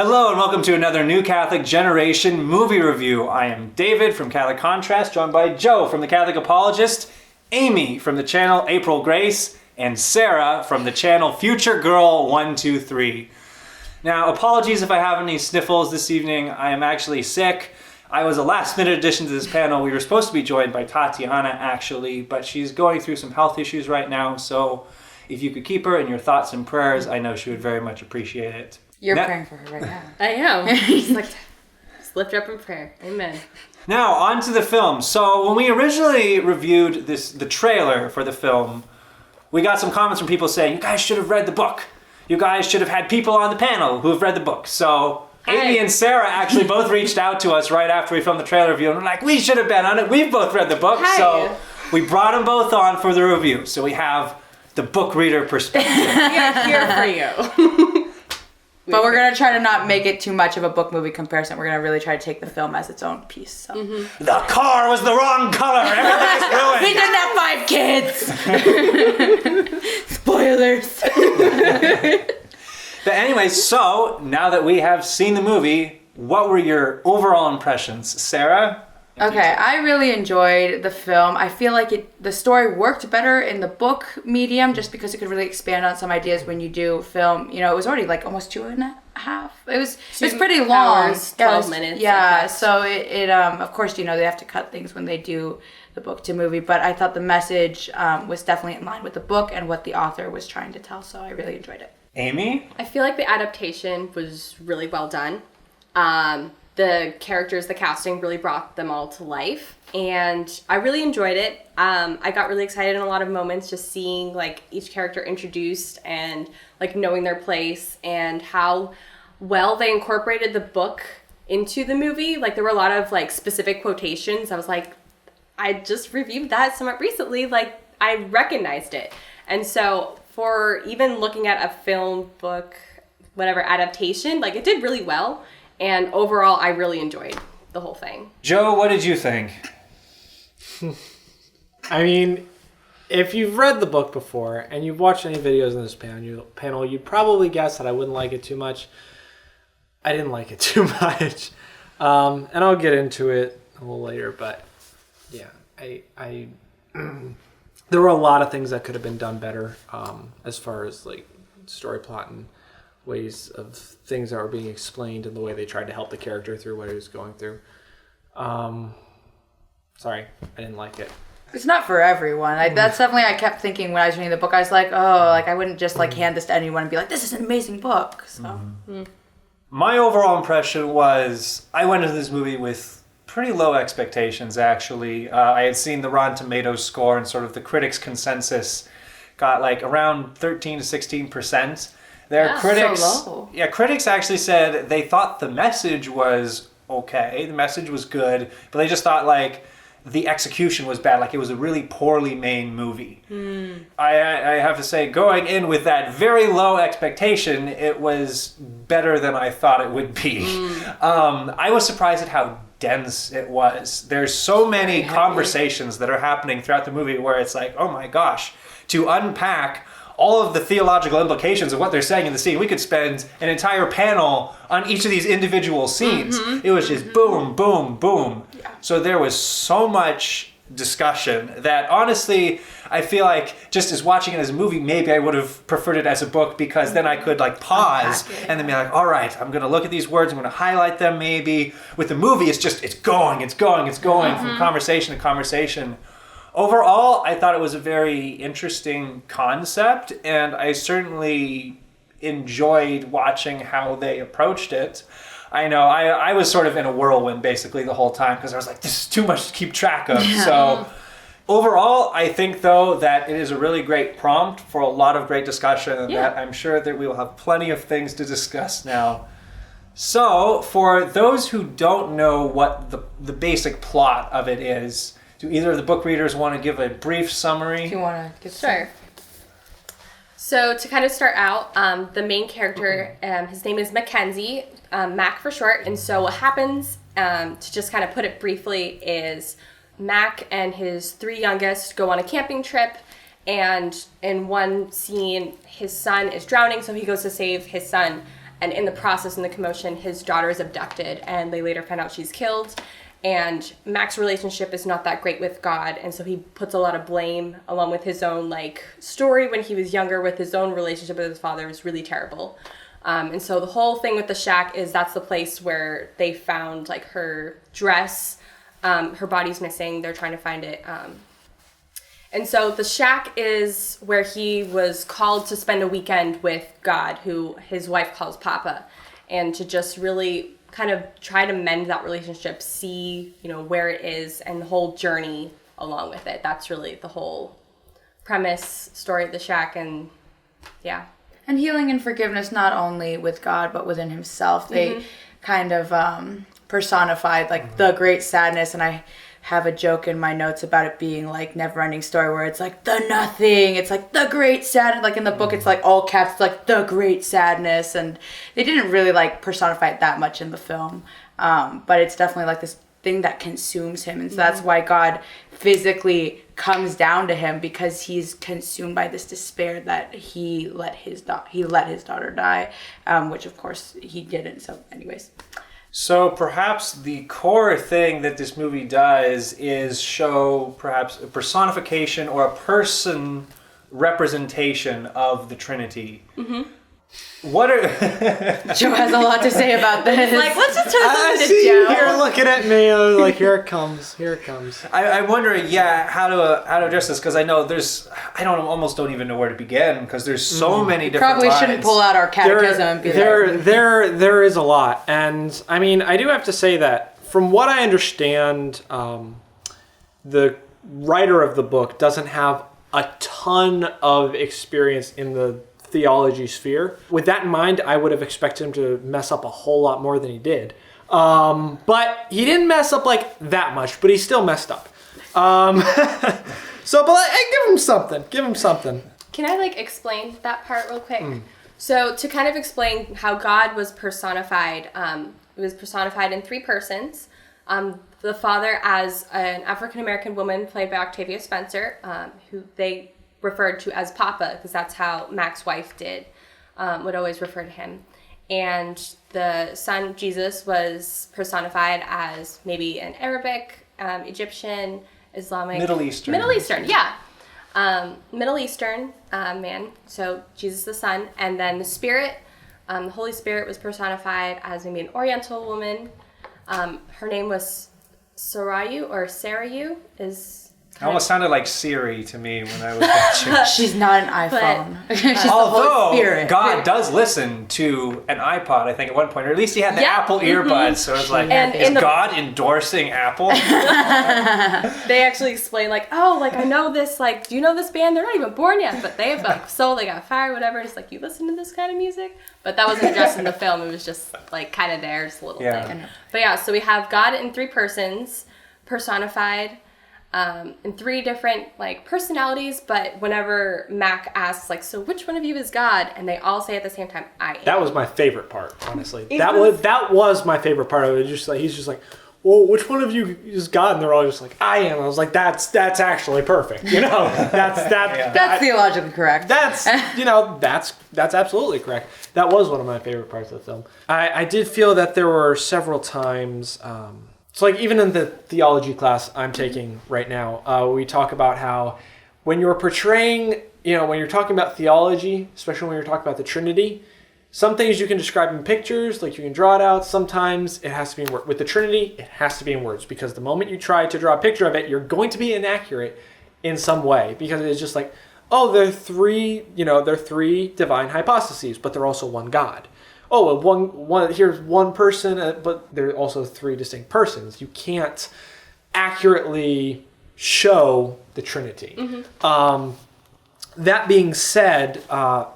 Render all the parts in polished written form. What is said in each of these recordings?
Hello and welcome to another New Catholic Generation movie review. I am David from Catholic Contrast, joined by Joe from the Catholic Apologist, Aimee from the channel April Grace, and Sarah from the channel Future Girl 123. Now, apologies if I have any sniffles this evening. I am actually sick. I was a last-minute addition to this panel. We were supposed to be joined by Tatiana, actually, but she's going through some health issues right now, so if you could keep her in your thoughts and prayers, I know she would very much appreciate it. You're praying for her right now. I am. Just lift her up in prayer. Amen. Now, on to the film. So, when we originally reviewed the trailer for the film, we got some comments from people saying, you guys should have read the book. You guys should have had people on the panel who have read the book. So, Aimee and Sarah actually both reached out to us right after we filmed the trailer review, and we're like, we should have been on it. We've both read the book. Hi. So, we brought them both on for the review. So, we have the book reader perspective. We are here for you. But we're going to try to not make it too much of a book movie comparison. We're going to really try to take the film as its own piece. So. Mm-hmm. The car was the wrong color. Everything's ruined. He didn't have 5 kids. Spoilers. But anyway, so now that we have seen the movie, what were your overall impressions? Sarah? Okay, I really enjoyed the film. I feel like the story worked better in the book medium just because it could really expand on some ideas when you do film. You know, it was already like almost 2.5. It was pretty long. Hours, 12 minutes. Yeah, so it of course, you know, they have to cut things when they do the book to movie, but I thought the message was definitely in line with the book and what the author was trying to tell, so I really enjoyed it. Aimee? I feel like the adaptation was really well done. The characters, the casting really brought them all to life, and I really enjoyed it. I got really excited in a lot of moments just seeing like each character introduced and like knowing their place and how well they incorporated the book into the movie. Like there were a lot of like specific quotations. I was like, I just reviewed that somewhat recently, like I recognized it. And so for even looking at a film, book, whatever adaptation, like it did really well. And overall, I really enjoyed the whole thing. Joe, what did you think? I mean, if you've read the book before and you've watched any videos in this panel, you'd probably guess that I wouldn't like it too much. I didn't like it too much. And I'll get into it a little later, but yeah, I there were a lot of things that could have been done better as far as like story plot and ways of things that were being explained and the way they tried to help the character through what he was going through. Sorry, I didn't like it. It's not for everyone. That's definitely, I kept thinking when I was reading the book, I was like, oh, like I wouldn't just like hand this to anyone and be like, this is an amazing book. So. My overall impression was I went into this movie with pretty low expectations, actually. I had seen the Rotten Tomatoes score and sort of the critics' consensus got like around 13 to 16%. Critics actually said they thought the message was okay, the message was good, but they just thought like the execution was bad, like it was a really poorly made movie. I have to say, going in with that very low expectation, it was better than I thought it would be. I was surprised at how dense it was. There's so many conversations that are happening throughout the movie where it's like, oh my gosh, to unpack all of the theological implications of what they're saying in the scene. We could spend an entire panel on each of these individual scenes. It was just boom, boom, boom. Yeah. So there was so much discussion that honestly, I feel like just as watching it as a movie, maybe I would have preferred it as a book because then I could like pause and then be like, all right, I'm going to look at these words, I'm going to highlight them maybe. With the movie, it's just, it's going from conversation to conversation. Overall, I thought it was a very interesting concept, and I certainly enjoyed watching how they approached it. I know, I was sort of in a whirlwind basically the whole time because I was like, this is too much to keep track of. So overall, I think though that it is a really great prompt for a lot of great discussion, and that I'm sure that we will have plenty of things to discuss now. So for those who don't know what the basic plot of it is, do either of the book readers want to give a brief summary? If you want to give Sure. So to kind of start out, the main character, his name is Mackenzie, Mac for short. And so what happens, to just kind of put it briefly, is Mac and his 3 youngest go on a camping trip. And in one scene, his son is drowning, so he goes to save his son. And in the process, in the commotion, his daughter is abducted, and they later find out she's killed. And Mac's relationship is not that great with God, and so he puts a lot of blame, along with his own story when he was younger, with his own relationship with his father was really terrible. And so the whole thing with the shack is that's the place where they found her dress. Her body's missing. They're trying to find it. And so the shack is where he was called to spend a weekend with God, who his wife calls Papa, and to just really kind of try to mend that relationship, see, where it is, and the whole journey along with it. That's really the whole premise, story of the shack, and yeah. And healing and forgiveness, not only with God, but within himself. They kind of personified the great sadness, and I have a joke in my notes about it being Never Ending Story, where it's the nothing, it's the great sadness. In the book it's all caps, the great sadness, and they didn't really personify it that much in the film, but it's definitely this thing that consumes him, and so that's why God physically comes down to him, because he's consumed by this despair that he let his daughter die, which of course he didn't. So anyways. So perhaps the core thing that this movie does is show perhaps a personification or a person representation of the Trinity. What are Joe has a lot to say about this. Let's just turn I this see to you Joe. here looking at me. I was here it comes. Here it comes. I'm wondering, how to address this, because I know almost don't even know where to begin, because there's so many different Probably lines. shouldn't pull out our catechism and be there is a lot, and I mean, I do have to say that from what I understand, the writer of the book doesn't have a ton of experience in the theology sphere. With that in mind, I would have expected him to mess up a whole lot more than he did. But he didn't mess up that much, but he still messed up. So, but give him something. Give him something. Can I explain that part real quick? So to kind of explain how God was personified, it was personified in 3 persons. The father as an African-American woman played by Octavia Spencer, who they referred to as Papa, because that's how Mac's wife would always refer to him. And the son, Jesus, was personified as maybe an Arabic, Egyptian, Islamic... Middle Eastern, yeah. Middle Eastern man, so Jesus the son. And then the Spirit, the Holy Spirit was personified as maybe an Oriental woman. Her name was Sarayu, or Sarayu, It almost sounded like Siri to me when I was watching. She's not an iPhone. She's the Holy Although Spirit. God does listen to an iPod, I think, at one point, or at least he had the Apple earbuds. So it's is God endorsing Apple? They actually explain I know this, do you know this band? They're not even born yet, but they have soul, they got fire, whatever. It's you listen to this kind of music? But that wasn't addressed in the film. It was just kind of there, just a little thing. But yeah, so we have God in 3 persons, personified, in 3 different personalities, but whenever Mac asks so which one of you is God, and they all say at the same time, I am. That was my favorite part, honestly. That was my favorite part of it. Just he's just well, which one of you is God? And they're all just I am. I was that's actually perfect. That's theologically correct. That's that's absolutely correct. That was one of my favorite parts of the film. I did feel that there were several times. So even in the theology class I'm taking right now, we talk about how when you're portraying, when you're talking about theology, especially when you're talking about the Trinity, some things you can describe in pictures, you can draw it out. Sometimes it has to be in words. With the Trinity, it has to be in words, because the moment you try to draw a picture of it, you're going to be inaccurate in some way, because it's just they're 3, they're 3 divine hypostases, but they're also one God. Oh, one here's one person, but there are also 3 distinct persons. You can't accurately show the Trinity. That being said, I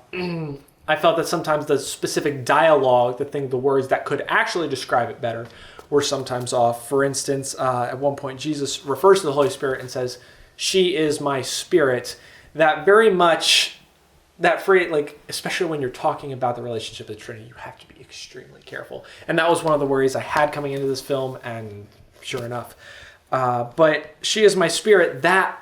felt that sometimes the specific dialogue, the words that could actually describe it better, were sometimes off. For instance, at one point, Jesus refers to the Holy Spirit and says, "She is my spirit." That very much... That phrase, especially when you're talking about the relationship of the Trinity, you have to be extremely careful. And that was one of the worries I had coming into this film, and sure enough. But she is my spirit, that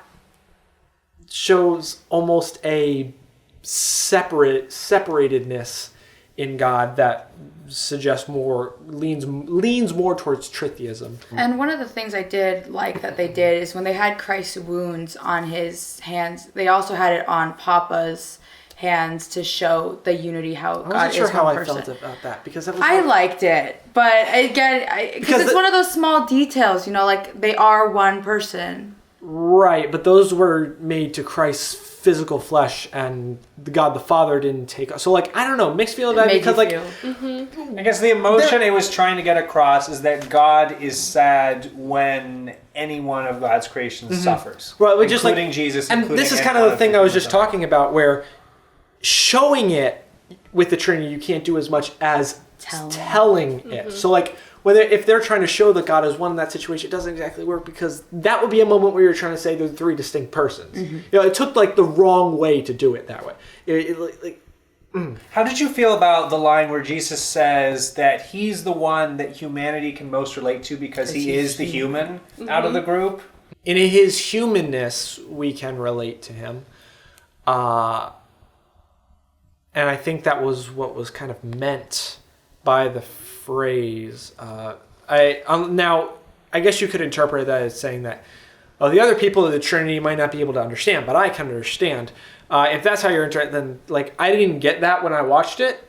shows almost a separatedness in God that suggests leans more towards tritheism. And one of the things I did like that they did is when they had Christ's wounds on his hands, they also had it on Papa's hands to show the unity, how God is one person. I wasn't sure how I felt about that, because it was I liked it, but again, because it's one of those small details, like they are one person. Right, but those were made to Christ's physical flesh, and God the Father didn't take. So, I don't know, mixed feeling about it, because, I guess the emotion it was trying to get across is that God is sad when any one of God's creations suffers. Right, including Jesus. And this is kind of the thing I was just talking about, where showing it with the Trinity, you can't do as much as telling it. So, if they're trying to show that God is one in that situation, it doesn't exactly work, because that would be a moment where you're trying to say there's three distinct persons. It took the wrong way to do it that way. How did you feel about the line where Jesus says that he's the one that humanity can most relate to because he is the human out of the group? In his humanness, we can relate to him. And I think that was what was kind of meant by the phrase. Now, I guess you could interpret that as saying that, the other people of the Trinity might not be able to understand, but I can understand. If that's how you're interpreting, then I didn't get that when I watched it.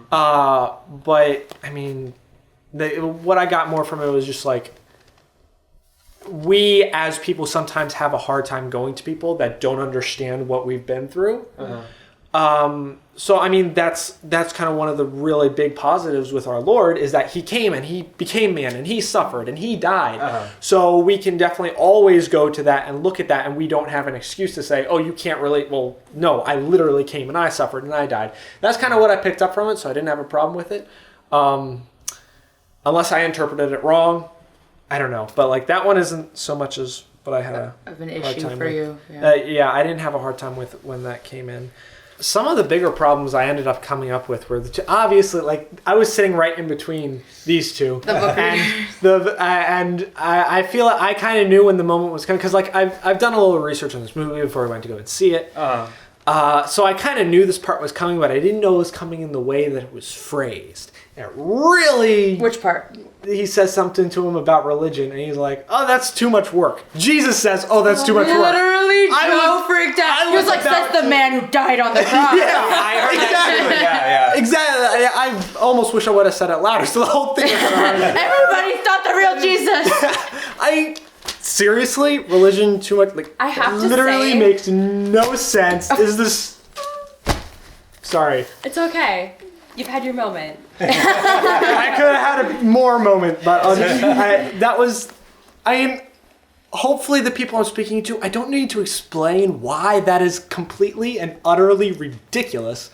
But I mean, what I got more from it was just we as people sometimes have a hard time going to people that don't understand what we've been through. So I mean, that's kind of one of the really big positives with our Lord, is that he came and he became man and he suffered and he died. So we can definitely always go to that and look at that, and we don't have an excuse to say, oh, you can't relate. Well, no, I literally came and I suffered and I died. That's kind of what I picked up from it, so I didn't have a problem with it. Unless I interpreted it wrong, I don't know. But that one isn't so much as what I had of an hard issue time for with. you. Yeah, I didn't have a hard time with when that came in. Some of the bigger problems I ended up coming up with were obviously I was sitting right in between these two, and I feel I kind of knew when the moment was coming, because I've done a little research on this movie before I went to go and see it. So I kind of knew this part was coming, but I didn't know it was coming in the way that it was phrased. And it really... Which part? He says something to him about religion, and he's like, oh, that's too much work. Jesus says, oh, that's too much work. Literally, Joe freaked out. He was like, that's the man who died on the cross. I heard that too. Yeah. Exactly. I almost wish I would have said it louder, so the whole thing... Everybody thought the real Jesus. Seriously, religion too much, I have to literally say, makes no sense. Is this... Sorry. It's okay. You've had your moment. I could have had a more moment, but hopefully the people I'm speaking to, I don't need to explain why that is completely and utterly ridiculous.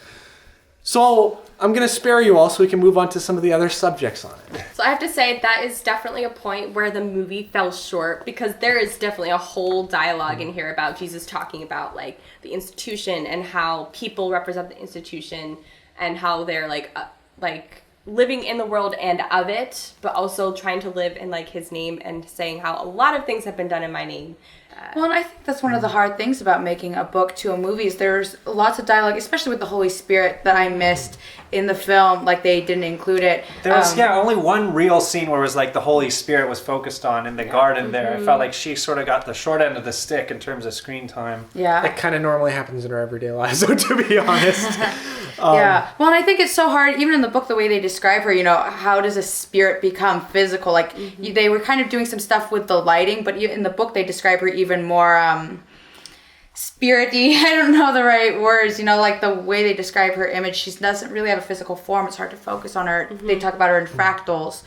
So I'm going to spare you all so we can move on to some of the other subjects on it. So I have to say that is definitely a point where the movie fell short, because there is definitely a whole dialogue in here about Jesus talking about the institution and how people represent the institution and how they're living in the world and of it, but also trying to live in his name, and saying how a lot of things have been done in my name. Well, and I think that's one of the hard things about making a book to a movie, is there's lots of dialogue, especially with the Holy Spirit, that I missed in the film. They didn't include it. There was only one real scene where it was the Holy Spirit was focused on in the garden there. I felt like she sort of got the short end of the stick in terms of screen time. Yeah. That kind of normally happens in our everyday lives, so to be honest. Yeah. Well, and I think it's so hard, even in the book, the way they describe her, how does a spirit become physical? They were kind of doing some stuff with the lighting, but in the book they describe her even more spirity. I don't know the right words, the way they describe her image. She doesn't really have a physical form. It's hard to focus on her. They talk about her in fractals.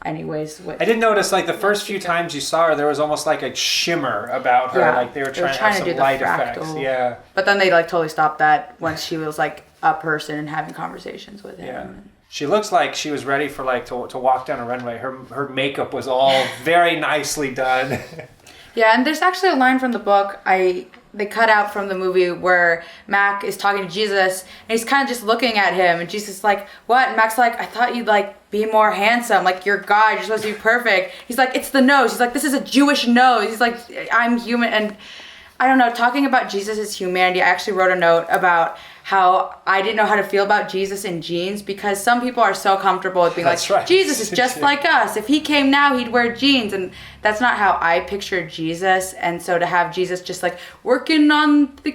Anyways. I did notice, the first few times you saw her, there was almost a shimmer about her. Yeah. They were trying to have some light effects. Yeah. But then they totally stopped that once she was a person and having conversations with him. Yeah. She looks like she was ready for to walk down a runway. Her makeup was all very nicely done. Yeah, and there's actually a line from the book they cut out from the movie where Mac is talking to Jesus, and he's kind of just looking at him, and Jesus is like, what? And Mac's like, I thought you'd be more handsome, you're God, you're supposed to be perfect. He's like, it's the nose. He's like, this is a Jewish nose. He's like, I'm human. And I don't know, talking about Jesus' humanity, I actually wrote a note about how I didn't know how to feel about Jesus in jeans, because some people are so comfortable with being That's like, right. Jesus is just like us. If he came now, he'd wear jeans. And that's not how I pictured Jesus. And so to have Jesus just like working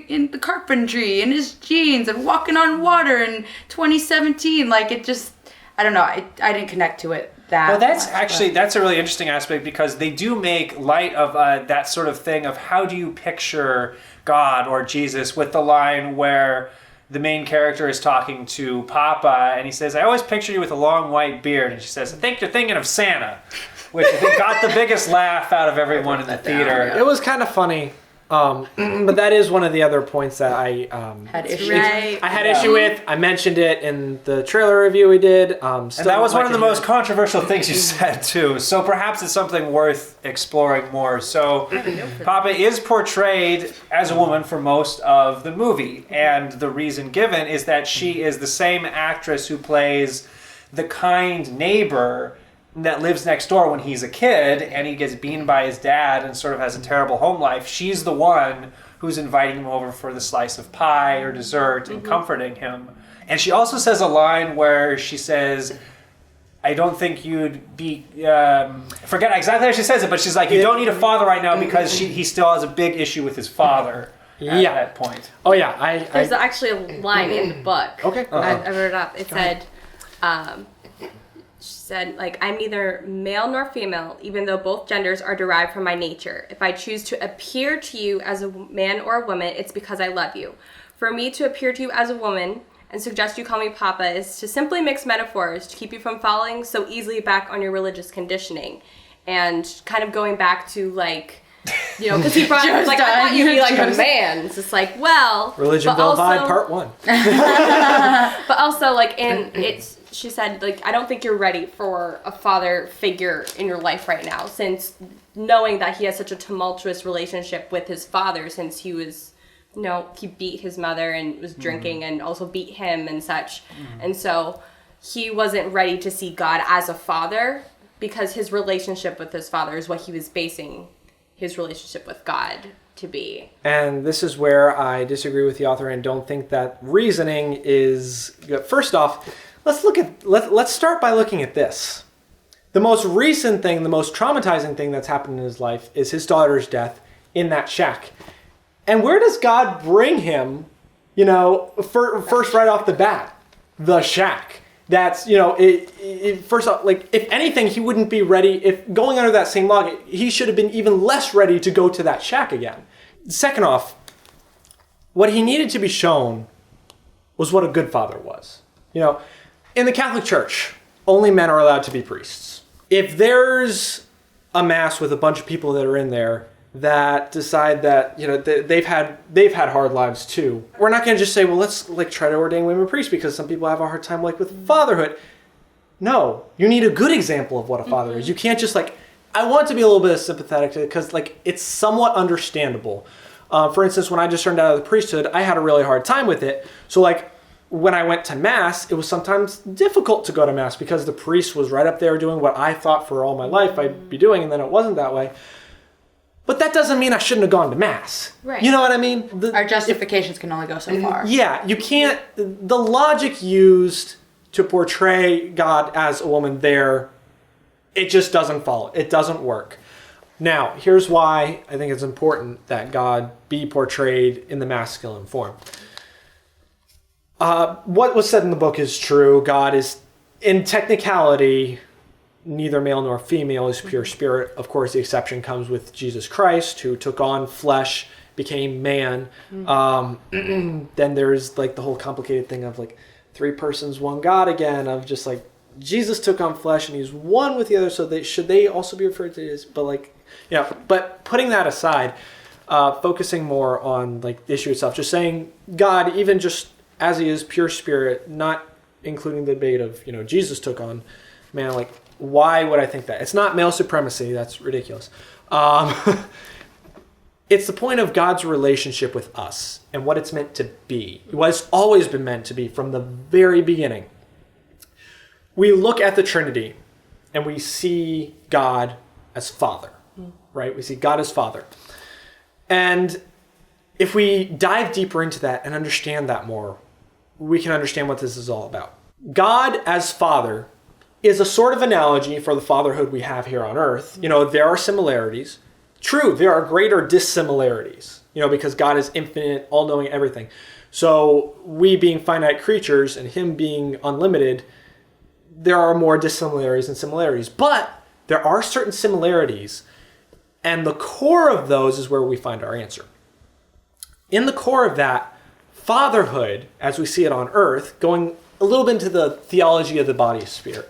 in the carpentry in his jeans and walking on water in 2017, like it just, I don't know. I didn't connect to it that Well, that's much, actually, but- that's a really interesting aspect, because they do make light of that sort of thing of how do you picture God or Jesus, with the line where the main character is talking to Papa and he says, I always picture you with a long white beard. And she says, I think you're thinking of Santa, which I think got the biggest laugh out of everyone in the theater. It was kind of funny. But that is one of the other points that I had issues. Right. I had issue with. I mentioned it in the trailer review we did. And that was one of the most controversial things you said, too. So perhaps it's something worth exploring more. So Papa is portrayed as a woman for most of the movie. And the reason given is that she is the same actress who plays the kind neighbor that lives next door when he's a kid, and he gets beaten by his dad and sort of has a terrible home life. She's the one who's inviting him over for the slice of pie or dessert and comforting him. And she also says a line where she says, I don't think you'd be, forget exactly how she says it, but she's like, you don't need a father right now, because he still has a big issue with his father at that point. Oh yeah, There's actually a line in the book. Okay. I wrote it up. It said, she said, like, I'm neither male nor female, even though both genders are derived from my nature. If I choose to appear to you as a man or a woman, it's because I love you. For me to appear to you as a woman and suggest you call me Papa is to simply mix metaphors to keep you from falling so easily back on your religious conditioning. And kind of going back to, like, you know, because he brought up, like, I thought you'd be like a man. It's just like, well, Religion but Vibe also- Part 1. But also, like, she said, like, I don't think you're ready for a father figure in your life right now, since knowing that he has such a tumultuous relationship with his father since he was, you know, he beat his mother and was drinking and also beat him and such. And so he wasn't ready to see God as a father, because his relationship with his father is what he was basing his relationship with God to be. And this is where I disagree with the author and don't think that reasoning is good. First off, let's start by looking at this. The most recent thing, the most traumatizing thing that's happened in his life is his daughter's death in that shack. And where does God bring him, you know, first right off the bat? The shack. That's, you know, first off, like, if anything, he wouldn't be ready. If going under that same log, he should have been even less ready to go to that shack again. Second off, what he needed to be shown was what a good father was. You know, in the Catholic Church, only men are allowed to be priests. If there's a mass with a bunch of people that are in there that decide that, you know, they've had hard lives too, we're not going to just say, well, let's like try to ordain women priests because some people have a hard time like with fatherhood. No, you need a good example of what a father is. You can't just like, I want to be a little bit sympathetic to it because like it's somewhat understandable. For instance, when I just turned out of the priesthood, I had a really hard time with it. So like when I went to mass, it was sometimes difficult to go to mass because the priest was right up there doing what I thought for all my life I'd be doing, and then it wasn't that way. But that doesn't mean I shouldn't have gone to mass. Right. You know what I mean? Our justifications can only go so far. Yeah, you can't, the logic used to portray God as a woman there, it just doesn't follow. It doesn't work. Now, here's why I think it's important that God be portrayed in the masculine form. What was said in the book is true. God is, in technicality, neither male nor female, is pure spirit. Of course, the exception comes with Jesus Christ, who took on flesh, became man. Then there's like the whole complicated thing of like 3 persons, 1 God again, of just like Jesus took on flesh and he's one with the other, so should they also be referred to as, but like, yeah, but putting that aside, focusing more on like the issue itself, just saying God, even just as he is pure spirit, not including the debate of, you know, Jesus took on man, like, why would I think that? It's not male supremacy. That's ridiculous. It's the point of God's relationship with us and what it's meant to be. What it's always been meant to be from the very beginning. We look at the Trinity and we see God as Father, right? We see God as Father. And if we dive deeper into that and understand that more, we can understand what this is all about. God as Father is a sort of analogy for the fatherhood we have here on earth. You know, there are similarities. True, there are greater dissimilarities, you know, because God is infinite, all-knowing, everything. So we being finite creatures and him being unlimited, there are more dissimilarities than similarities. But there are certain similarities, and the core of those is where we find our answer. In the core of that, fatherhood, as we see it on earth, going a little bit into the theology of the body sphere,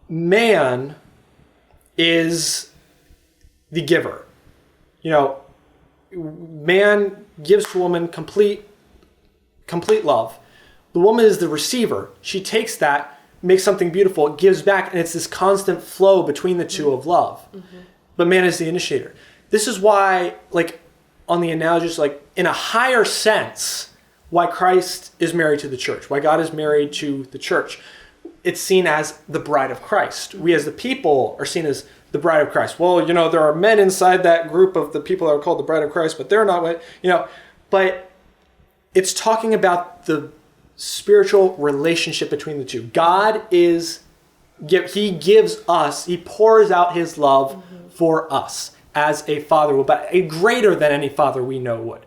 man is the giver. You know, man gives to woman complete love. The woman is the receiver. She takes that, makes something beautiful, gives back, and it's this constant flow between the two of love. Mm-hmm. But man is the initiator. This is why, like, on the analogies, like, in a higher sense, why Christ is married to the church, why God is married to the church. It's seen as the bride of Christ. We as the people are seen as the bride of Christ. Well, you know, there are men inside that group of the people that are called the bride of Christ, but they're not, you know, but it's talking about the spiritual relationship between the two. God is, he gives us, he pours out his love for us as a father would, but a greater than any father we know would.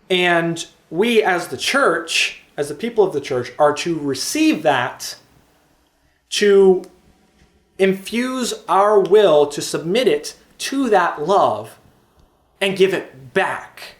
And we as the church, as the people of the church, are to receive that, to infuse our will, to submit it to that love and give it back.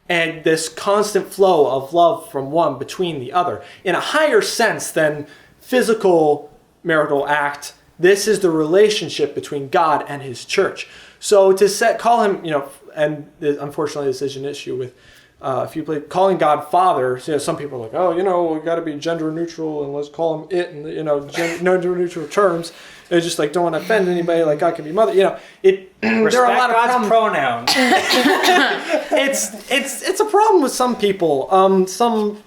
And this constant flow of love from one between the other. In a higher sense than physical marital act, this is the relationship between God and his church. So to call him, you know, and unfortunately this is an issue with a few places, calling God Father, you know, some people are like, oh, you know, we got to be gender neutral and let's call him it in, you know, gender neutral terms. It's just like, don't want to offend anybody, like God can be mother, you know. There are a lot of God's pronouns. It's a problem with some people. Some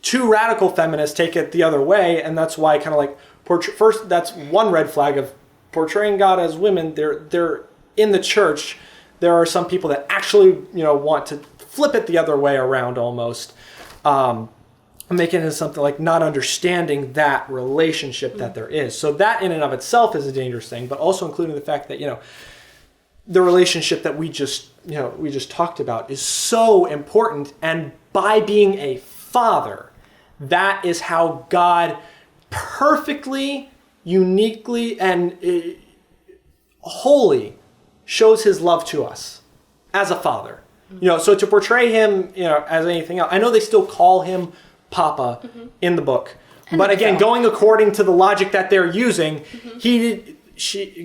too radical feminists take it the other way, and that's why kind of like first, that's one red flag of portraying God as women. They're in the church. There are some people that actually, you know, want to flip it the other way around almost, making it something like not understanding that relationship that there is. So that in and of itself is a dangerous thing, but also including the fact that, you know, the relationship that we just talked about is so important. And by being a father, that is how God perfectly, uniquely, and wholly shows his love to us as a father. You know, so to portray him, you know, as anything else, I know they still call him Papa in the book, but again, going according to the logic that they're using,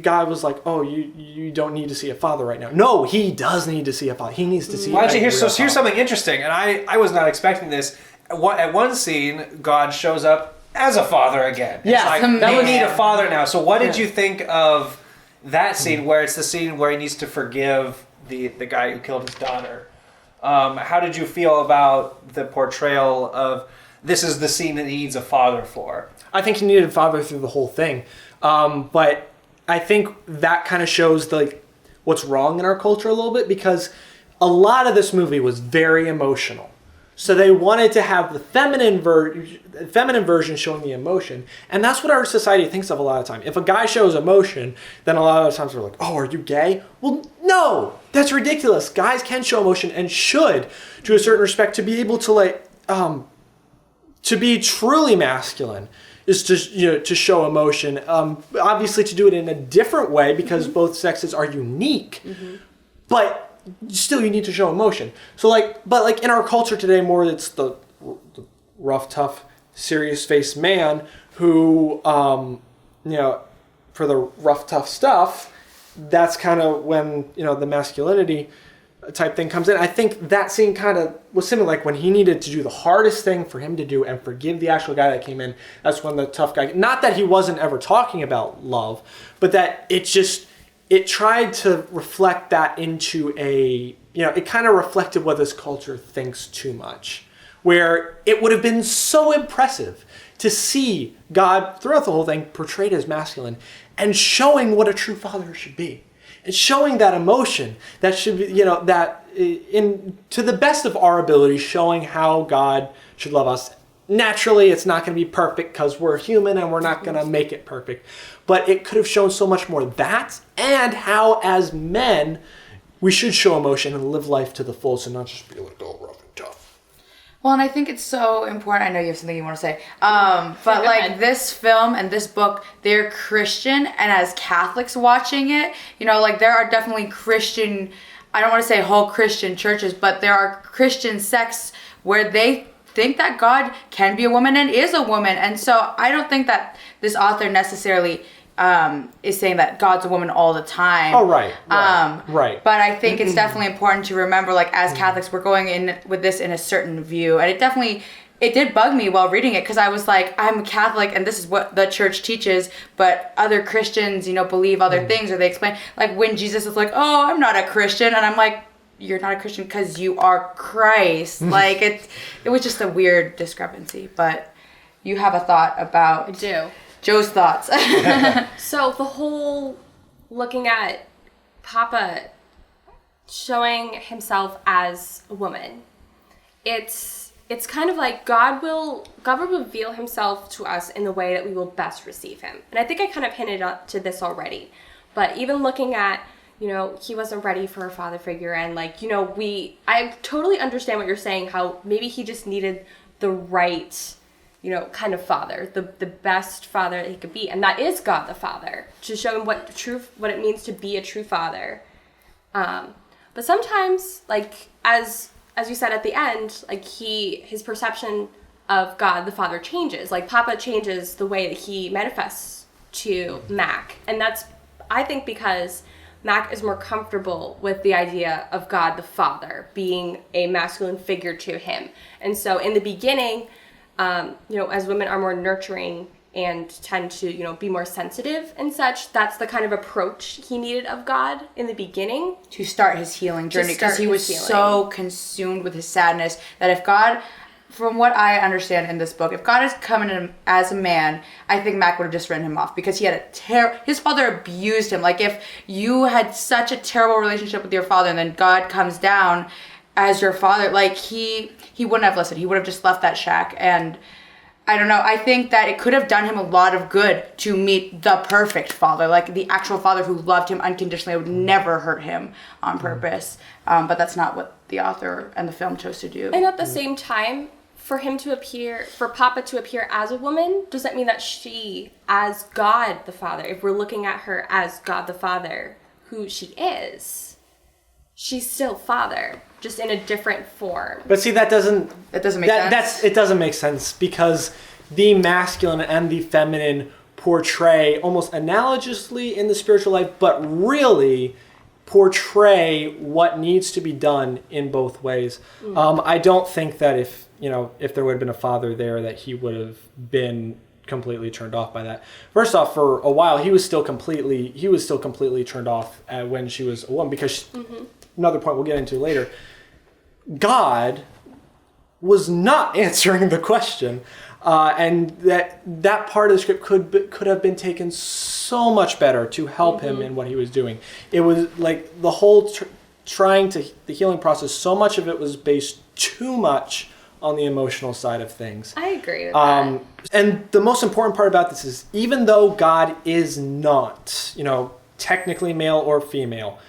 God was like, oh, you don't need to see a father right now. No, he does need to see a father. He needs to see. Here's something interesting, and I was not expecting this. At one scene, God shows up as a father again. Yeah, it's like, we need a father now. So what did you think of that scene, where it's the scene where he needs to forgive the guy who killed his daughter? How did you feel about the portrayal of this is the scene that he needs a father for? I think he needed a father through the whole thing. But I think that kind of shows like what's wrong in our culture a little bit, because a lot of this movie was very emotional. So they wanted to have the feminine version showing the emotion. And that's what our society thinks of a lot of time. If a guy shows emotion, then a lot of times we're like, oh, are you gay? Well, no, that's ridiculous. Guys can show emotion and should, to a certain respect, to be able to like, to be truly masculine is to, you know, to show emotion. Obviously to do it in a different way because both sexes are unique. But still, you need to show emotion. So like, but like in our culture today, more it's the rough, tough, serious-faced man who, you know, for the rough, tough stuff, that's kind of when, you know, the masculinity type thing comes in. I think that scene kind of was similar, like when he needed to do the hardest thing for him to do and forgive the actual guy that came in. That's when the tough guy, not that he wasn't ever talking about love, but that it tried to reflect that into a, you know, it kind of reflected what this culture thinks too much, where it would have been so impressive to see God throughout the whole thing portrayed as masculine and showing what a true father should be and showing that emotion that should be, you know, that to the best of our ability, showing how God should love us. Naturally, it's not going to be perfect because we're human and we're not going to make it perfect. But it could have shown so much more that, and how as men we should show emotion and live life to the fullest and not just be like all rough and tough. Well, and I think it's so important. I know you have something you want to say. But like this film and this book, they're Christian, and as Catholics watching it, you know, like there are definitely Christian, I don't want to say whole Christian churches, but there are Christian sects where they think that God can be a woman and is a woman. And so I don't think that this author necessarily is saying that God's a woman all the time. Oh, right. Right. But I think it's definitely important to remember, like, as Catholics, we're going in with this in a certain view. And it did bug me while reading it, because I was like, I'm Catholic and this is what the church teaches, but other Christians, you know, believe other things, or they explain, like when Jesus is like, oh, I'm not a Christian. And I'm like, you're not a Christian because you are Christ. Like it was just a weird discrepancy. But you have a thought about... I do. Joe's thoughts. So the whole looking at Papa showing himself as a woman, it's kind of like God will reveal himself to us in the way that we will best receive him. And I think I kind of hinted to this already, but even looking at, you know, he wasn't ready for a father figure, and like, you know, I totally understand what you're saying, how maybe he just needed the right, you know, kind of father, the best father that he could be, and that is God the Father, to show him what it means to be a true father. But sometimes, like as you said at the end, like his perception of God the Father changes. Like Papa changes the way that he manifests to Mac, and that's, I think, because Mac is more comfortable with the idea of God the Father being a masculine figure to him. And so in the beginning, you know, as women are more nurturing and tend to, you know, be more sensitive and such, that's the kind of approach he needed of God in the beginning. To start his healing journey, because he was so consumed with his sadness that if God, from what I understand in this book, if God is coming in as a man, I think Mac would have just written him off, because he had his father abused him. Like if you had such a terrible relationship with your father and then God comes down as your father, like he wouldn't have listened. He would have just left that shack. And I don't know, I think that it could have done him a lot of good to meet the perfect father, like the actual father who loved him unconditionally, would never hurt him on purpose. But that's not what the author and the film chose to do. And at the same time, for Papa to appear as a woman, does that mean that she, as God the Father, if we're looking at her as God the Father, who she is, she's still father, just in a different form. But see, that doesn't make sense. It doesn't make sense, because the masculine and the feminine portray almost analogously in the spiritual life, but really portray what needs to be done in both ways. I don't think that if there would have been a father there, that he would have been completely turned off by that. First off, for a while he was still completely turned off when she was a woman, because another point we'll get into later, God was not answering the question, and that part of the script could have been taken so much better to help him in what he was doing. It was like the whole the healing process, so much of it was based too much on the emotional side of things. I agree with that. And the most important part about this is, even though God is not, you know, technically male or female,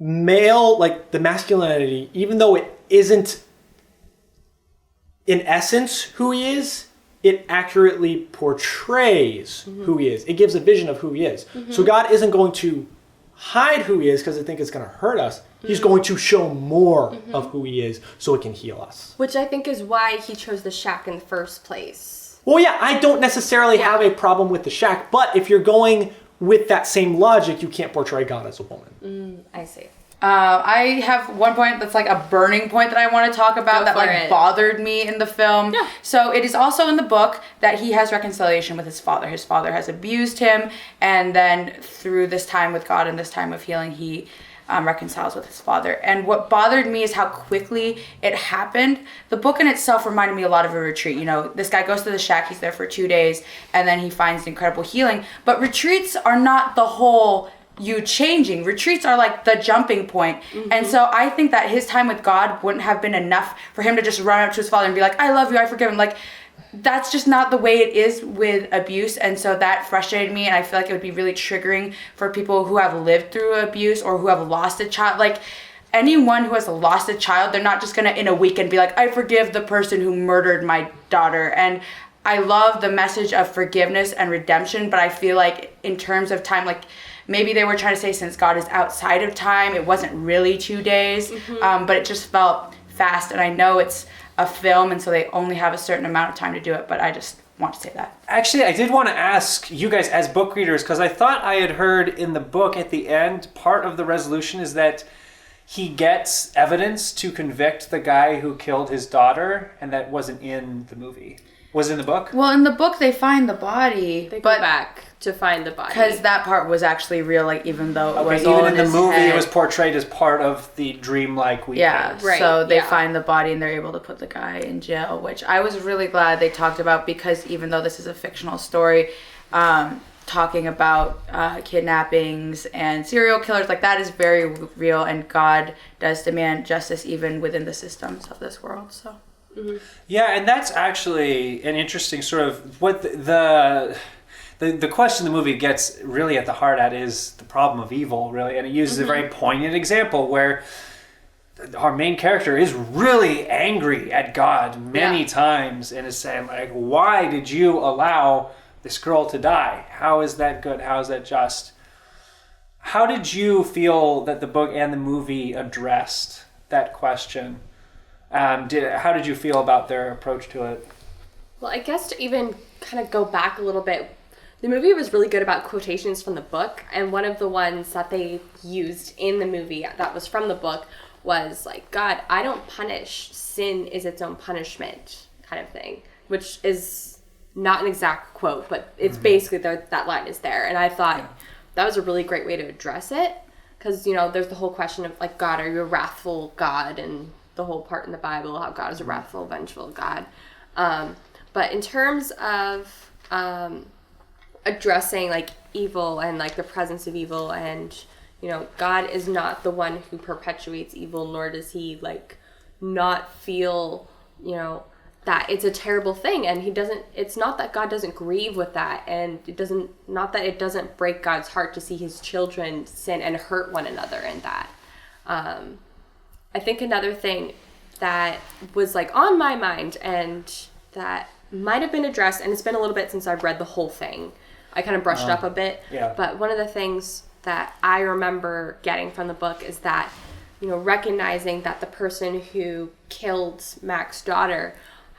like the masculinity, even though it isn't in essence who he is, it accurately portrays who he is. It gives a vision of who he is. So God isn't going to hide who he is because I think it's going to hurt us. He's going to show more of who he is so it can heal us. Which I think is why he chose the shack in the first place. Well, yeah, I don't necessarily have a problem with the shack, but if you're going with that same logic, you can't portray God as a woman. I see. I have one point that's like a burning point that I want to talk about that bothered me in the film. Yeah. So it is also in the book that he has reconciliation with his father. His father has abused him, and then through this time with God and this time of healing, he reconciles with his father. And what bothered me is how quickly it happened. The book in itself reminded me a lot of a retreat. You know, this guy goes to the shack, he's there for 2 days, and then he finds incredible healing. But retreats are not the whole you changing. Retreats are like the jumping point. And so I think that his time with God wouldn't have been enough for him to just run up to his father and be like, I love you, I forgive him. Like, that's just not the way it is with abuse. And so that frustrated me, and I feel like it would be really triggering for people who have lived through abuse or who have lost a child. Like, anyone who has lost a child, they're not just gonna in a weekend be like, I forgive the person who murdered my daughter. And I love the message of forgiveness and redemption, but I feel like in terms of time, like maybe they were trying to say since God is outside of time, it wasn't really 2 days, but it just felt fast. And I know it's a film, and so they only have a certain amount of time to do it, but I just want to say that. Actually, I did want to ask you guys as book readers, because I thought I had heard in the book at the end, part of the resolution is that he gets evidence to convict the guy who killed his daughter, and that wasn't in the movie. Was it in the book? Well, in the book, they find the body. They go back to find the body. Because that part was actually real, like, even though it was even all in the his movie, head. it was portrayed as part of the dreamlike weekend. Yeah, Right, so they yeah. find the body and they're able to put the guy in jail, which I was really glad they talked about, because even though this is a fictional story, talking about kidnappings and serial killers, like, that is very real, and God does demand justice even within the systems of this world, so... Yeah, and that's actually an interesting sort of what the question the movie gets really at the heart at is the problem of evil, really, and it uses a very poignant example where our main character is really angry at God many times and is saying, like, why did you allow this girl to die? How is that good? How is that just? How did you feel that the book and the movie addressed that question? How did you feel about their approach to it? Well, I guess to even kind of go back a little bit, the movie was really good about quotations from the book, and one of the ones that they used in the movie that was from the book was like, God, I don't punish. Sin is its own punishment, kind of thing, which is not an exact quote, but it's basically that line is there. And I thought that was a really great way to address it, because, you know, there's the whole question of, like, God, are you a wrathful God? And the whole part in the Bible, how God is a wrathful, vengeful God. But in terms of addressing, like, evil and, like, the presence of evil, and, you know, God is not the one who perpetuates evil, nor does he, like, not feel, you know, that it's a terrible thing, and it's not that God doesn't grieve with that, and not that it doesn't break God's heart to see his children sin and hurt one another in that. I think another thing that was, like, on my mind and that might have been addressed, and it's been a little bit since I've read the whole thing. I kind of brushed up a bit. Yeah. But one of the things that I remember getting from the book is that, you know, recognizing that the person who killed Mac's daughter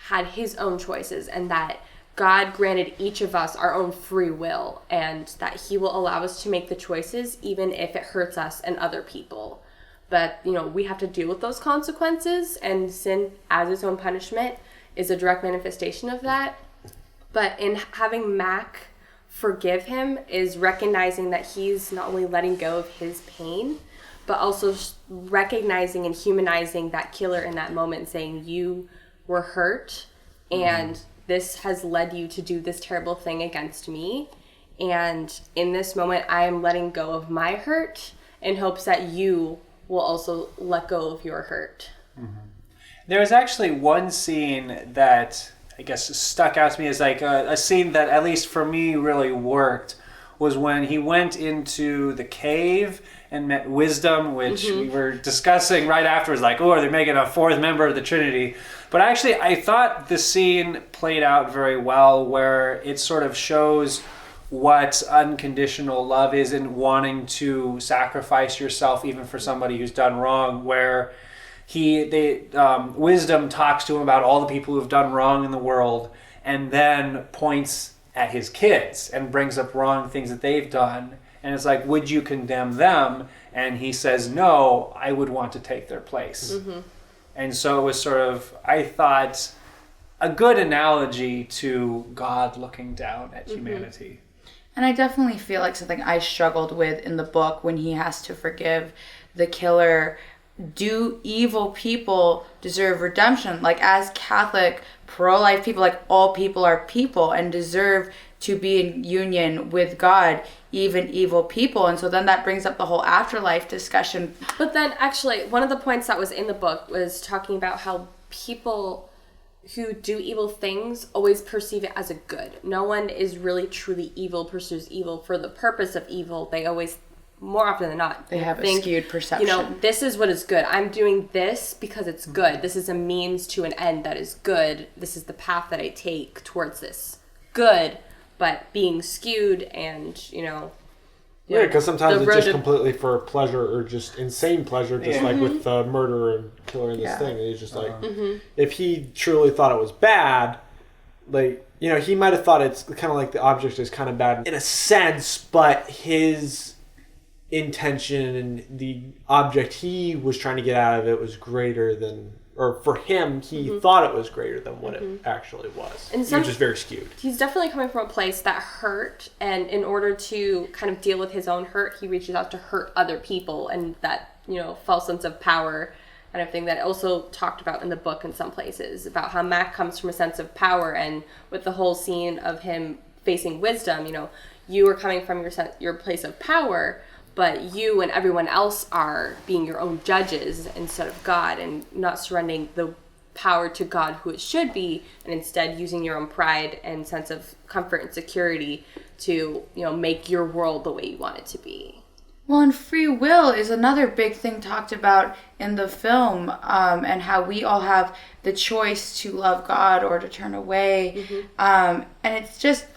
had his own choices, and that God granted each of us our own free will, and that he will allow us to make the choices even if it hurts us and other people. But, you know, we have to deal with those consequences, and sin as its own punishment is a direct manifestation of that. But in having Mac forgive him is recognizing that he's not only letting go of his pain, but also recognizing and humanizing that killer in that moment, saying, you were hurt, and this has led you to do this terrible thing against me. And in this moment, I am letting go of my hurt in hopes that you will also let go of your hurt. There was actually one scene that I guess stuck out to me as like a scene that at least for me really worked, was when he went into the cave and met Wisdom, which we were discussing right afterwards, like, oh, are they making a fourth member of the Trinity? But actually, I thought the scene played out very well, where it sort of shows what unconditional love is and wanting to sacrifice yourself even for somebody who's done wrong, where Wisdom talks to him about all the people who've done wrong in the world, and then points at his kids and brings up wrong things that they've done. And it's like, would you condemn them? And he says, no, I would want to take their place. And so it was sort of, I thought, a good analogy to God looking down at humanity. And I definitely feel like something I struggled with in the book when he has to forgive the killer. Do evil people deserve redemption? Like, as Catholic, pro-life people, like, all people are people and deserve to be in union with God, even evil people. And so then that brings up the whole afterlife discussion. But then actually, one of the points that was in the book was talking about how people who do evil things always perceive it as a good. No one is really truly evil, pursues evil for the purpose of evil. They always, more often than not, They have think, a skewed perception. this is what is good. I'm doing this because it's good. This is a means to an end that is good. This is the path that I take towards this good, but being skewed and, Yeah, because sometimes it's just to- completely for pleasure or just insane pleasure, just like with the murderer and killer in this thing. And he's just like, if he truly thought it was bad, like, he might have thought it's kind of like the object is kind of bad in a sense, but his intention and the object he was trying to get out of it was greater than, or for him, he thought it was greater than what it actually was. And He was just very skewed. He's definitely coming from a place that hurt, and in order to kind of deal with his own hurt, he reaches out to hurt other people, and that, false sense of power kind of thing that also talked about in the book in some places, about how Mac comes from a sense of power, and with the whole scene of him facing wisdom, you are coming from your place of power, but you and everyone else are being your own judges instead of God, and not surrendering the power to God who it should be, and instead using your own pride and sense of comfort and security to, make your world the way you want it to be. Well, and free will is another big thing talked about in the film, and how we all have the choice to love God or to turn away. And it's just,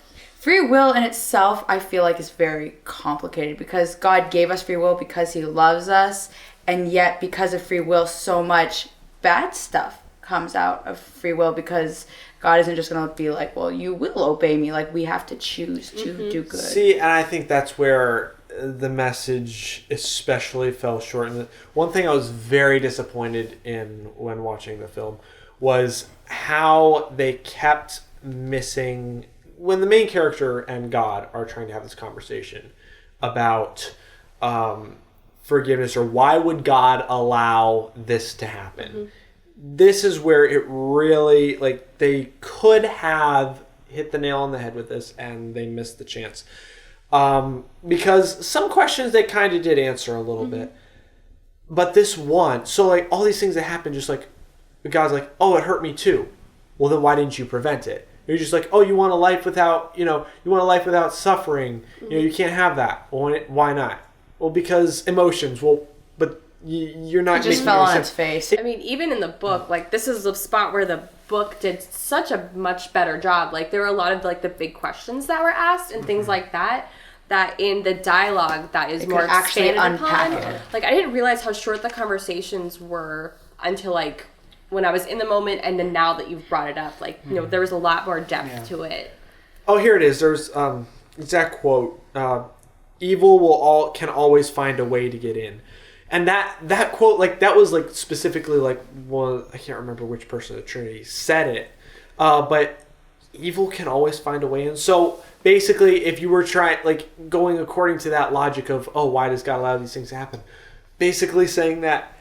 free will in itself, I feel like, is very complicated, because God gave us free will because he loves us, and yet because of free will, so much bad stuff comes out of free will, because God isn't just going to be like, well, you will obey me. Like, we have to choose to do good. See, and I think that's where the message especially fell short. And one thing I was very disappointed in when watching the film was how they kept missing when the main character and God are trying to have this conversation about forgiveness, or why would God allow this to happen. This is where it really, like, they could have hit the nail on the head with this, and they missed the chance. Because some questions they kind of did answer a little bit. But this one, so like all these things that happen, just like, God's like, oh, it hurt me too. Well, then why didn't you prevent it? You're just like, oh, you want a life without, you want a life without suffering. You can't have that. Well, why not? Well, because emotions. Well, but you're not. It just fell on its face. I mean, even in the book, like, this is the spot where the book did such a much better job. Like, there were a lot of, like, the big questions that were asked and things like that in the dialogue that is more actually expanded unpack upon. it. Like, I didn't realize how short the conversations were until, like, when I was in the moment, and then now that you've brought it up, like, there was a lot more depth to it. Oh, here it is. There's exact quote. Evil can always find a way to get in. And that quote, like, that was, like, specifically, like, well, I can't remember which person of the Trinity said it, but evil can always find a way in. So basically, if you were going according to that logic of, oh, why does God allow these things to happen? Basically saying that,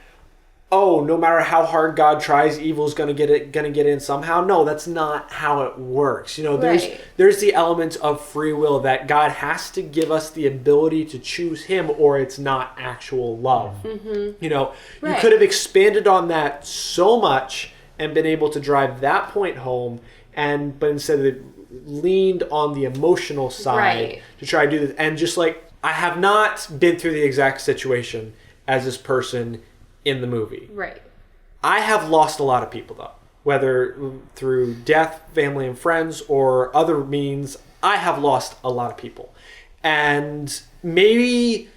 oh, no matter how hard God tries, evil's gonna get in somehow. No, that's not how it works. There's the element of free will that God has to give us the ability to choose him, or it's not actual love. You could have expanded on that so much and been able to drive that point home, but instead it leaned on the emotional side to try to do this. And just like, I have not been through the exact situation as this person in the movie. Right. I have lost a lot of people, though. Whether through death, family and friends, or other means, I have lost a lot of people. And maybe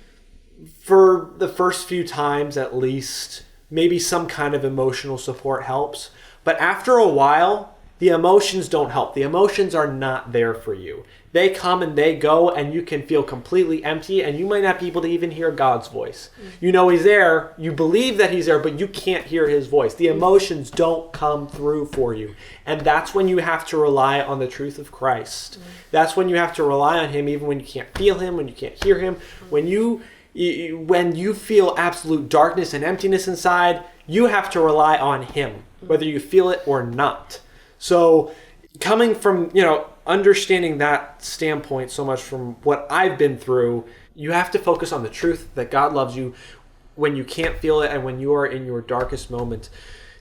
for the first few times at least, maybe some kind of emotional support helps. But after a while, the emotions don't help. The emotions are not there for you. They come and they go, and you can feel completely empty, and you might not be able to even hear God's voice. You know he's there, you believe that he's there, but you can't hear his voice. The emotions don't come through for you. And that's when you have to rely on the truth of Christ. That's when you have to rely on him, even when you can't feel him, when you can't hear him. When you feel absolute darkness and emptiness inside, you have to rely on him, whether you feel it or not. So coming from, understanding that standpoint so much from what I've been through, you have to focus on the truth that God loves you when you can't feel it and when you are in your darkest moment.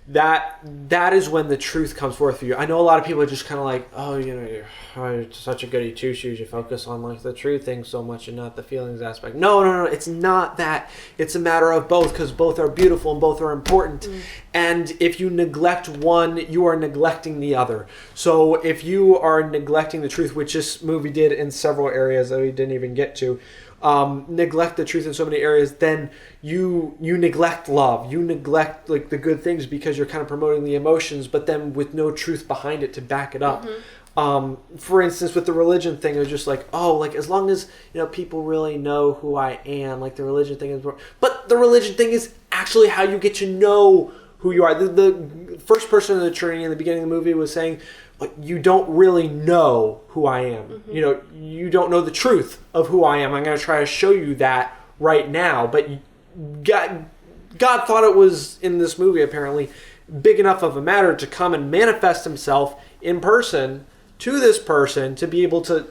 That is when the truth comes forth for you. I know a lot of people are just kind of like, you're such a goody two-shoes. You focus on like the truth thing so much and not the feelings aspect. No, it's not that. It's a matter of both, because both are beautiful and both are important. And if you neglect one, you are neglecting the other. So if you are neglecting the truth, which this movie did in several areas that we didn't even get to, neglect the truth in so many areas, then you neglect love, you neglect like the good things, because you're kind of promoting the emotions, but then with no truth behind it to back it up. For instance, with the religion thing, it was just like, as long as people really know who I am, like the religion thing is, but the religion thing is actually how you get to know who you are. The first person in the Trinity in the beginning of the movie was saying, you don't really know who I am. You don't know the truth of who I am. I'm going to try to show you that right now. But God thought it was, in this movie apparently, big enough of a matter to come and manifest himself in person to this person to be able to,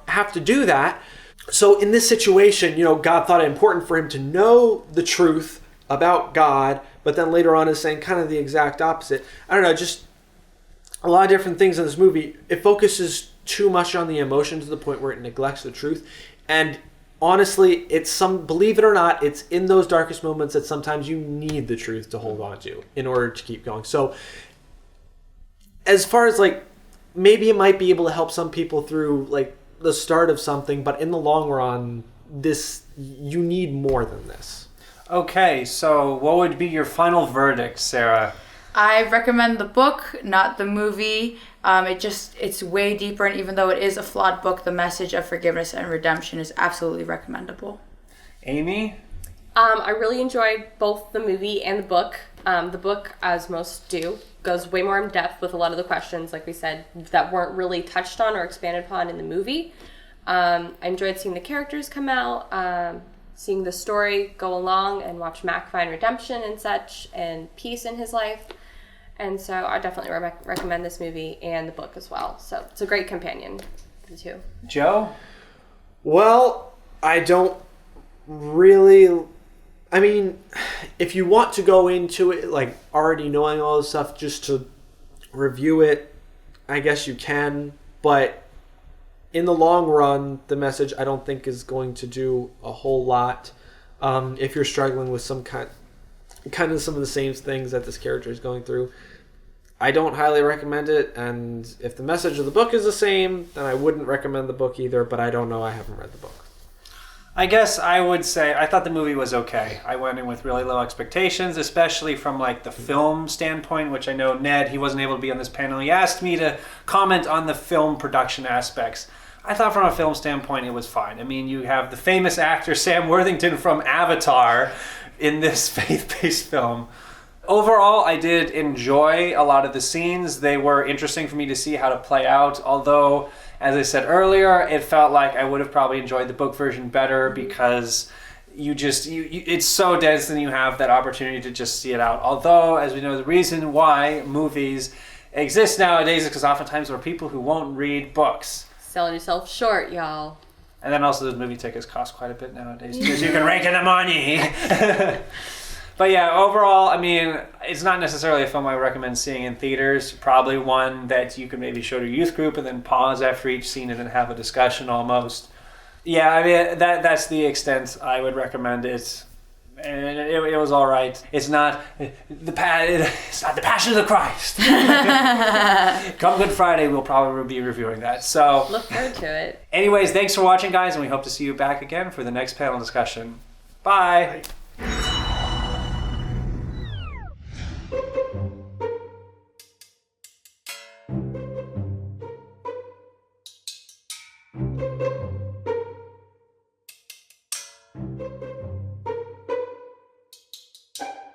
have to do that. So in this situation, God thought it important for him to know the truth about God, but then later on is saying kind of the exact opposite. I don't know, just a lot of different things in this movie. It focuses too much on the emotion to the point where it neglects the truth. And honestly, believe it or not, it's in those darkest moments that sometimes you need the truth to hold on to in order to keep going. So as far as maybe it might be able to help some people through the start of something, but in the long run, you need more than this. Okay, so what would be your final verdict, Sarah? I recommend the book, not the movie. It's way deeper, and even though it is a flawed book, the message of forgiveness and redemption is absolutely recommendable. Aimee? I really enjoyed both the movie and the book. The book, as most do, goes way more in depth with a lot of the questions, like we said, that weren't really touched on or expanded upon in the movie. I enjoyed seeing the characters come out, seeing the story go along, and watch Mac find redemption and such, and peace in his life. And so I definitely recommend this movie and the book as well. So it's a great companion for the two. Joe? Well, I don't really... I mean, if you want to go into it already knowing all this stuff just to review it, I guess you can. But in the long run, the message I don't think is going to do a whole lot. If you're struggling with some kind of some of the same things that this character is going through, I don't highly recommend it. And if the message of the book is the same, then I wouldn't recommend the book either. But I don't know. I haven't read the book. I guess I would say I thought the movie was okay. I went in with really low expectations, especially from the film standpoint, which I know Ned, he wasn't able to be on this panel. He asked me to comment on the film production aspects. I thought from a film standpoint it was fine. I mean, you have the famous actor Sam Worthington from Avatar in this faith-based film. Overall, I did enjoy a lot of the scenes. They were interesting for me to see how to play out, although, as I said earlier, it felt like I would have probably enjoyed the book version better because it's so dense and you have that opportunity to just see it out. Although, as we know, the reason why movies exist nowadays is because oftentimes there are people who won't read books. Selling yourself short, y'all. And then also those movie tickets cost quite a bit nowadays because you can rake in the money. But yeah, overall, I mean, it's not necessarily a film I would recommend seeing in theaters. Probably one that you could maybe show to your youth group and then pause after each scene and then have a discussion almost. Yeah, I mean, that's the extent I would recommend it. And it was all right. It's not the Passion of the Christ. Come Good Friday, we'll probably be reviewing that. So look forward to it. Anyways, thanks for watching, guys, and we hope to see you back again for the next panel discussion. Bye. Bye.